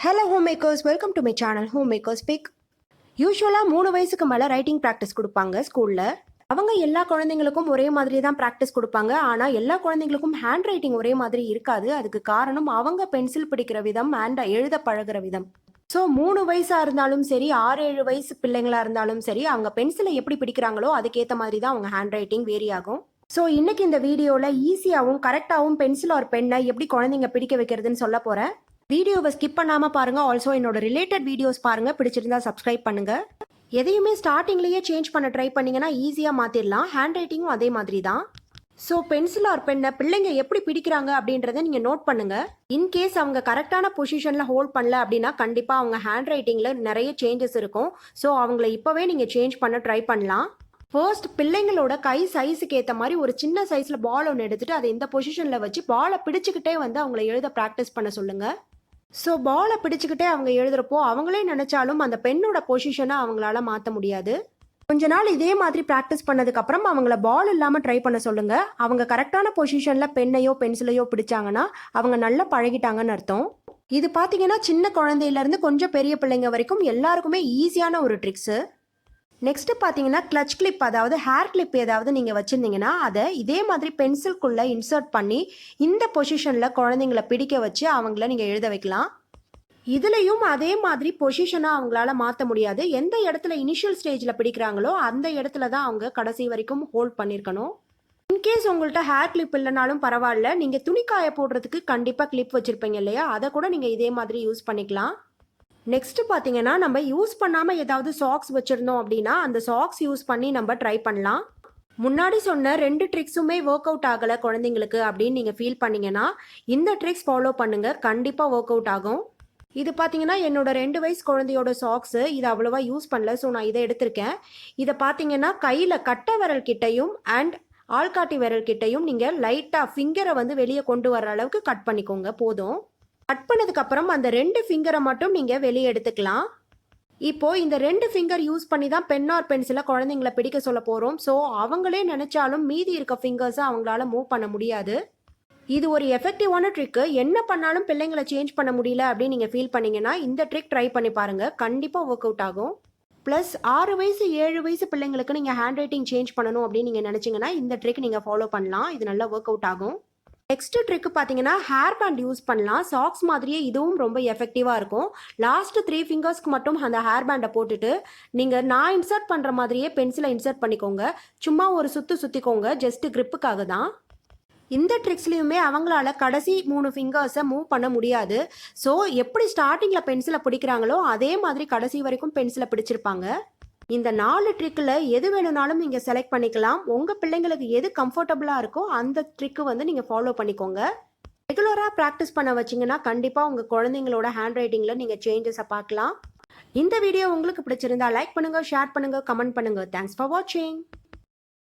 Hello homemakers, welcome to my channel Homemaker Speak. யூஸ்வலாக 3 வயசுக்கு மேலே ரைட்டிங் ப்ராக்டிஸ் கொடுப்பாங்க ஸ்கூலில். அவங்க எல்லா குழந்தைங்களுக்கும் ஒரே மாதிரி தான் ப்ராக்டிஸ் கொடுப்பாங்க. ஆனால் எல்லா குழந்தைங்களுக்கும் ஹேண்ட் ரைட்டிங் ஒரே மாதிரி இருக்காது. அதுக்கு காரணம் அவங்க பென்சில் பிடிக்கிற விதம் அண்ட் எழுத பழகிற விதம். ஸோ 3 வயசாக இருந்தாலும் சரி, 6-7 வயசு பிள்ளைங்களா இருந்தாலும் சரி, அவங்க பென்சிலை எப்படி பிடிக்கிறாங்களோ அதுக்கேற்ற மாதிரி தான் அவங்க ஹேண்ட் ரைட்டிங் வேரி ஆகும். ஸோ இன்னைக்கு இந்த வீடியோவில் ஈஸியாகவும் கரெக்டாகவும் பென்சில் ஒரு பெண்ணை எப்படி குழந்தைங்க பிடிக்க வைக்கிறதுன்னு சொல்ல போகிறேன். வீடியோவை ஸ்கிப் பண்ணாமல் பாருங்கள். ஆல்சோ என்னோட ரிலேட்டட் வீடியோஸ் பாருங்கள். பிடிச்சிருந்தா சப்ஸ்கிரைப் பண்ணுங்கள். எதையுமே ஸ்டார்டிங்லேயே சேஞ்ச் பண்ண ட்ரை பண்ணிங்கன்னா ஈஸியாக மாற்றிடலாம். ஹேண்ட் ரைட்டிங்கும் அதே மாதிரி தான். ஸோ பென்சில் ஆர் பெண்ணை பிள்ளைங்க எப்படி பிடிக்கிறாங்க அப்படின்றத நீங்கள் நோட் பண்ணுங்கள். இன்கேஸ் அவங்க கரெக்டான பொசிஷனில் ஹோல்ட் பண்ணல அப்படின்னா கண்டிப்பாக அவங்க ஹேண்ட் ரைட்டிங்கில் நிறைய சேஞ்சஸ் இருக்கும். ஸோ அவங்கள இப்போவே நீங்கள் சேஞ்ச் பண்ண ட்ரை பண்ணலாம். ஃபர்ஸ்ட் பிள்ளைங்களோட கை சைஸுக்கு ஏற்ற மாதிரி ஒரு சின்ன சைஸில் பால் ஒன்று எடுத்துகிட்டு அதை இந்த பொசிஷனில் வச்சு பாலை பிடிச்சிக்கிட்டே வந்து அவங்கள எழுத ப்ராக்டிஸ் பண்ண சொல்லுங்கள். ஸோ பாலை பிடிச்சிக்கிட்டே அவங்க எழுதுறப்போ அவங்களே நினச்சாலும் அந்த பெண்ணோட பொசிஷனை அவங்களால மாற்ற முடியாது. கொஞ்ச நாள் இதே மாதிரி ப்ராக்டிஸ் பண்ணதுக்கப்புறம் அவங்கள பால் இல்லாமல் ட்ரை பண்ண சொல்லுங்கள். அவங்க கரெக்டான பொசிஷனில் பெண்ணையோ பென்சிலையோ பிடிச்சாங்கன்னா அவங்க நல்லா பழகிட்டாங்கன்னு அர்த்தம். இது பார்த்தீங்கன்னா சின்ன குழந்தையிலேருந்து கொஞ்சம் பெரிய பிள்ளைங்க வரைக்கும் எல்லாருக்குமே ஈஸியான ஒரு ட்ரிக்ஸு. நெக்ஸ்ட்டு பார்த்தீங்கன்னா கிளச் கிளிப், அதாவது ஹேர் கிளிப் ஏதாவது நீங்கள் வச்சுருந்தீங்கன்னா அதை இதே மாதிரி பென்சில்குள்ளே இன்சர்ட் பண்ணி இந்த பொசிஷனில் குழந்தைங்கள பிடிக்க வச்சு அவங்கள நீங்கள் எழுத வைக்கலாம். இதுலேயும் அதே மாதிரி பொசிஷனாக அவங்களால மாற்ற முடியாது. எந்த இடத்துல இனிஷியல் ஸ்டேஜில் பிடிக்கிறாங்களோ அந்த இடத்துல தான் அவங்க கடைசி வரைக்கும் ஹோல்ட் பண்ணியிருக்கணும். இன்கேஸ் உங்கள்கிட்ட ஹேர் கிளிப் இல்லைனாலும் பரவாயில்ல, நீங்கள் துணிக்காய போடுறதுக்கு கண்டிப்பாக கிளிப் வச்சுருப்பீங்க இல்லையா, அதை கூட நீங்கள் இதே மாதிரி யூஸ் பண்ணிக்கலாம். நெக்ஸ்ட் பார்த்தீங்கன்னா நம்ம யூஸ் பண்ணாமல் ஏதாவது சாக்ஸ் வச்சுருந்தோம் அப்படின்னா அந்த சாக்ஸ் யூஸ் பண்ணி நம்ம ட்ரை பண்ணலாம். முன்னாடி சொன்ன 2 ட்ரிக்ஸுமே ஒர்க் அவுட் ஆகலை குழந்தைங்களுக்கு அப்படின்னு நீங்கள் ஃபீல் பண்ணிங்கன்னா இந்த ட்ரிக்ஸ் ஃபாலோ பண்ணுங்கள், கண்டிப்பாக ஒர்க் அவுட் ஆகும். இது பார்த்தீங்கன்னா என்னோட 2 வயசு குழந்தையோட சாக்ஸு. இது அவ்வளோவா யூஸ் பண்ணல, ஸோ நான் இதை எடுத்திருக்கேன். இதை பார்த்தீங்கன்னா கையில் கட்டை விரல் கிட்டையும் அண்ட் ஆள்காட்டி விரல் கிட்டையும் நீங்கள் லைட்டாக ஃபிங்கரை வந்து வெளியே கொண்டு வர அளவுக்கு கட் பண்ணிக்கோங்க. போதும். கட் பண்ணதுக்கு அப்புறம் அந்த 2 ஃபிங்கரை மட்டும் நீங்கள் வெளியே எடுத்துக்கலாம். இப்போ இந்த 2 ஃபிங்கர் யூஸ் பண்ணி தான் பென் ஆர் பென்சிலை குழந்தைங்கள பிடிக்க சொல்ல போகிறோம். ஸோ அவங்களே நினைச்சாலும் மீதி இருக்க ஃபிங்கர்ஸை அவங்களால மூவ் பண்ண முடியாது. இது ஒரு எஃபெக்டிவான ட்ரிக்கு. என்ன பண்ணாலும் பிள்ளைங்களை சேஞ்ச் பண்ண முடியல அப்படின்னு நீங்கள் ஃபீல் பண்ணீங்கன்னா இந்த ட்ரிக் ட்ரை பண்ணி பாருங்கள், கண்டிப்பாக ஒர்க் அவுட் ஆகும். ப்ளஸ் 6 வயசு 7 வயசு பிள்ளைங்களுக்கு நீங்கள் ஹேண்ட் ரைட்டிங் சேஞ்ச் பண்ணணும் அப்படின்னு நீங்கள் நினச்சிங்கன்னா இந்த ட்ரிக் நீங்கள் ஃபாலோ பண்ணலாம். இது நல்லா ஒர்க் அவுட் ஆகும். நெக்ஸ்ட் ட்ரிக் பார்த்தீங்கன்னா ஹேர் பேண்ட் யூஸ் பண்ணலாம். சாக்ஸ் மாதிரியே இதுவும் ரொம்ப எஃபெக்டிவாக இருக்கும். லாஸ்ட் 3 ஃபிங்கர்ஸ்க்கு மட்டும் அந்த ஹேர் பேண்டை போட்டுட்டு நீங்கள் நான் இன்சர்ட் பண்ணுற மாதிரியே பென்சிலை இன்சர்ட் பண்ணிக்கோங்க. சும்மா ஒரு சுற்றிக்கோங்க, ஜஸ்ட் கிரிப்புக்காக தான். இந்த ட்ரிக்ஸ்லையுமே அவங்களால கடைசி 3 ஃபிங்கர்ஸை மூவ் பண்ண முடியாது. ஸோ எப்படி ஸ்டார்டிங்கில் பென்சிலை பிடிக்கிறாங்களோ அதே மாதிரி கடைசி வரைக்கும் பென்சிலை பிடிச்சிருப்பாங்க. இந்த 4 ட்ரிக்கில் எது வேணும்னாலும் நீங்கள் செலக்ட் பண்ணிக்கலாம். உங்கள் பிள்ளைங்களுக்கு எது கம்ஃபர்டபுளாக இருக்கோ அந்த ட்ரிக்கு வந்து நீங்கள் ஃபாலோ பண்ணிக்கோங்க. ரெகுலராக ப்ராக்டிஸ் பண்ண வச்சிங்கன்னா கண்டிப்பாக உங்கள் குழந்தைங்களோட ஹேண்ட் ரைட்டிங்கில் நீங்கள் சேஞ்சஸை பார்க்கலாம். இந்த வீடியோ உங்களுக்கு பிடிச்சிருந்தா லைக் பண்ணுங்கள், ஷேர் பண்ணுங்கள், கமெண்ட் பண்ணுங்கள். தேங்க்ஸ் ஃபார் வாட்சிங்.